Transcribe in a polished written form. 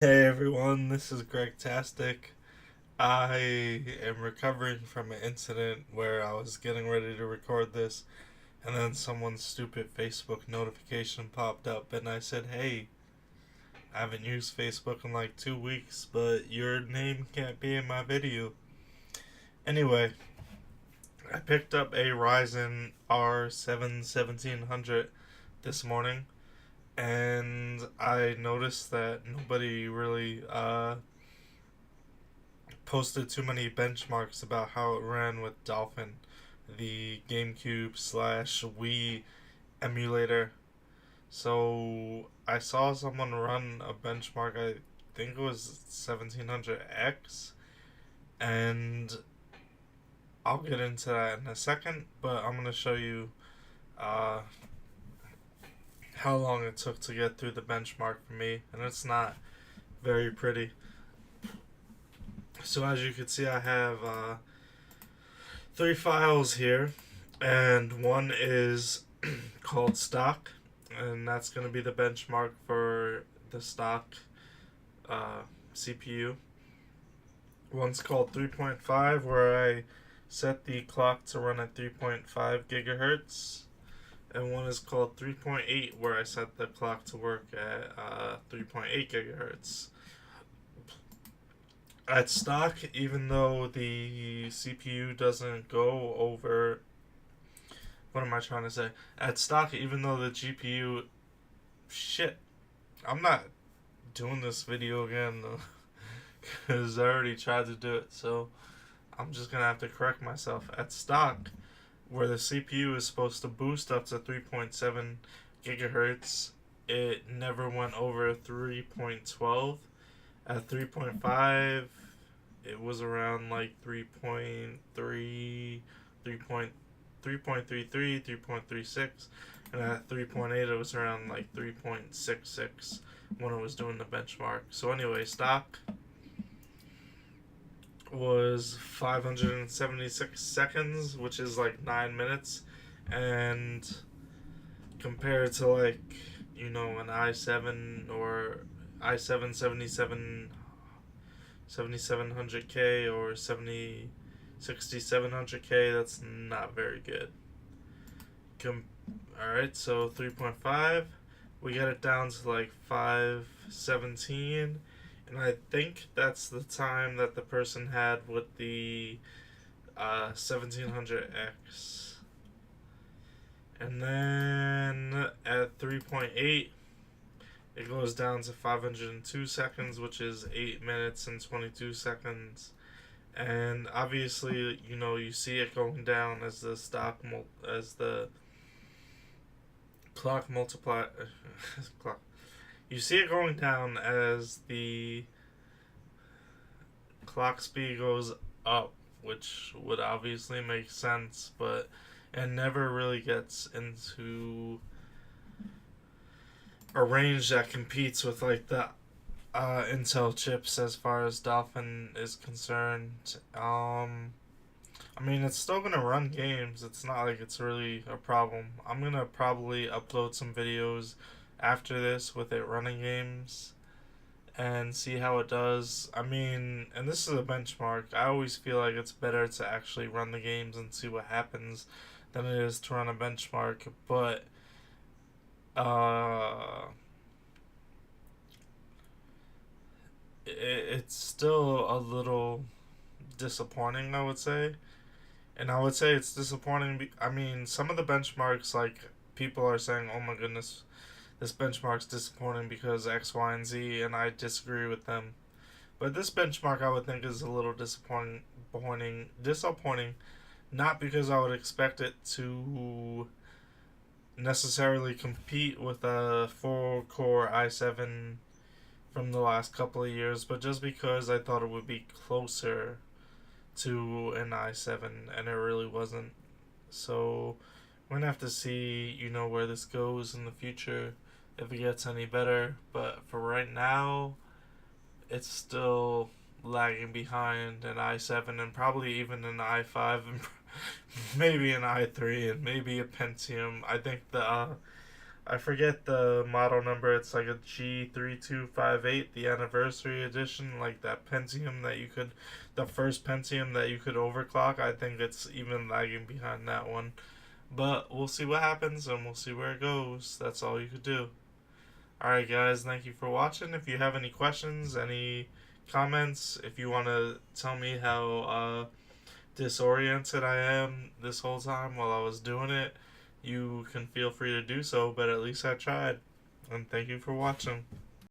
Hey everyone, this is Greg Tastic. I am recovering from an incident where I was getting ready to record this, and then someone's stupid Facebook notification popped up, and I said, "Hey, I haven't used Facebook in like 2 weeks, but your name can't be in my video." Anyway, I picked up a Ryzen R7 1700 this morning, and I noticed that nobody really posted too many benchmarks about how it ran with Dolphin, the GameCube slash Wii emulator. So I saw someone run a benchmark, I think it was 1700X, and I'll get into that in a second, but I'm going to show you uh, how long it took to get through the benchmark for me, and it's not very pretty. So as you can see, I have three files here, and one is called stock, and that's going to be the benchmark for the stock CPU. One's called 3.5, where I set the clock to run at 3.5 gigahertz, and one is called 3.8, where I set the clock to work at 3.8 gigahertz. At stock, even though the CPU doesn't go over, what am I trying to say? At stock, even though the GPU, shit, I'm not doing this video again because I already tried to do it, so I'm just gonna have to correct myself. At stock, where the CPU is supposed to boost up to 3.7 gigahertz, it never went over 3.12. At 3.5, it was around like 3.3, 3.33, 3.36, and at 3.8 it was around like 3.66 when it was doing the benchmark. So anyway, stock was 576 seconds, which is like 9 minutes, and compared to like, an i7 or i7 7700K or 6700K, that's not very good. Alright, so 3.5, we got it down to like 517, and I think that's the time that the person had with the 1700X. And then at 3.8, it goes down to 502 seconds, which is 8 minutes and 22 seconds. And obviously, you see it going down as the as the clock multiply clock. You see it going down as the clock speed goes up, which would obviously make sense, but it never really gets into a range that competes with like the Intel chips as far as Dolphin is concerned. I mean, it's still gonna run games. It's not like it's really a problem. I'm gonna probably upload some videos after this with it running games and see how it does. I mean, and this is a benchmark. I always feel like it's better to actually run the games and see what happens than it is to run a benchmark. But uh, it's still a little disappointing, I would say. And I would say it's disappointing. I mean, some of the benchmarks, like, people are saying, oh my goodness, this benchmark's disappointing because X, Y, and Z, and I disagree with them. But this benchmark, I would think, is a little disappointing, not because I would expect it to necessarily compete with a 4-core i7 from the last couple of years, but just because I thought it would be closer to an i7, and it really wasn't. So we're gonna have to see, where this goes in the future, if it gets any better. But for right now, it's still lagging behind an i7 and probably even an i5 and maybe an i3 and maybe a Pentium. I think the I forget the model number. It's like a G3258, the anniversary edition, like that Pentium that you could, the first Pentium that you could overclock. I think it's even lagging behind that one. But we'll see what happens and we'll see where it goes. That's all you could do. Alright, guys, thank you for watching. If you have any questions, any comments, if you want to tell me how disoriented I am this whole time while I was doing it, you can feel free to do so, but at least I tried. And thank you for watching.